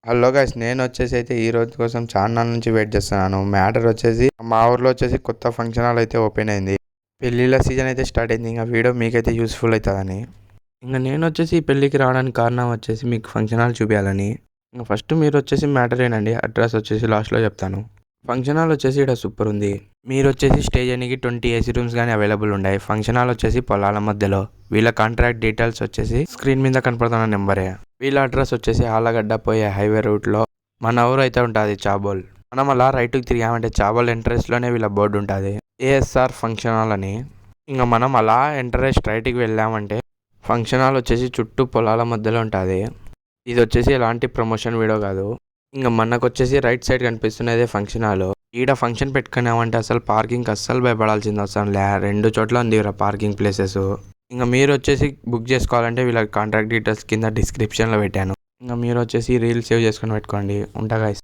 Hello guys, నేనొచ్చేసి అయితే ఈ రోజు కోసం చాన్నాళ్ళ నుంచి వెయిట్ చేస్తున్నాను. మ్యాటర్ వచ్చేసి మా ఊర్లో వచ్చేసి కొత్త ఫంక్షన్ హాల్ అయితే ఓపెన్ అయింది. పెళ్ళిళ్ళ సీజన్ అయితే స్టార్ట్ అయింది. ఇంకా వీడియో మీకైతే యూస్ఫుల్ అవుతుందని ఇంకా నేను వచ్చేసి ఈ పెళ్ళికి రావడానికి కారణం వచ్చేసి మీకు ఫంక్షన్ హాల్ చూపించాలని. ఇంకా ఫస్ట్ మీరు వచ్చేసి మ్యాటర్ ఏంటండి, అడ్రస్ వచ్చేసి లాస్ట్లో చెప్తాను. ఫంక్షన్ హాల్ వచ్చేసి ఇక్కడ సూపర్ ఉంది. మీరు వచ్చేసి స్టేజ్ అనికి 20 ఏసీ రూమ్స్ కానీ అవైలబుల్ ఉన్నాయి. ఫంక్షన్ హాల్ వచ్చేసి పొలాల మధ్యలో. వీళ్ళ కాంట్రాక్ట్ డీటెయిల్స్ వచ్చేసి స్క్రీన్ మీద కనపడుతున్న నెంబరే. వీళ్ళ అడ్రస్ వచ్చేసి ఆలగడ్డ పోయే హైవే రూట్లో మన ఊరు అయితే ఉంటుంది చాబోల్. మనం అలా రైట్కి తిరిగామంటే చాబోల్ ఎంట్రెన్స్లోనే వీళ్ళ బోర్డు ఉంటుంది, ఏఎస్ఆర్ ఫంక్షన్ హాల్ అని. ఇంకా మనం అలా ఎంటర్ అయ్యి స్ట్రైట్కి వెళ్ళామంటే ఫంక్షన్ హాల్ వచ్చేసి చుట్టూ పొలాల మధ్యలో ఉంటుంది. ఇది వచ్చేసి ఎలాంటి ప్రమోషన్ వీడియో కాదు. ఇంకా మనకు వచ్చేసి రైట్ సైడ్ కనిపిస్తున్నదే ఫంక్షన్ హాల్. ఈడ ఫంక్షన్ పెట్టుకున్నామంటే అసలు పార్కింగ్ అస్సలు భయపడాల్సింది అవసరం లే. 2 చోట్ల ఉంది పార్కింగ్ ప్లేసెస్. ఇంకా మీరు వచ్చేసి బుక్ చేసుకోవాలంటే వీళ్ళ కాంటాక్ట్ డీటెయిల్స్ కింద డిస్క్రిప్షన్లో పెట్టాను. ఇంకా మీరు వచ్చేసి రీల్ సేవ్ చేసుకొని పెట్టుకోండి. ఉంటా గైస్.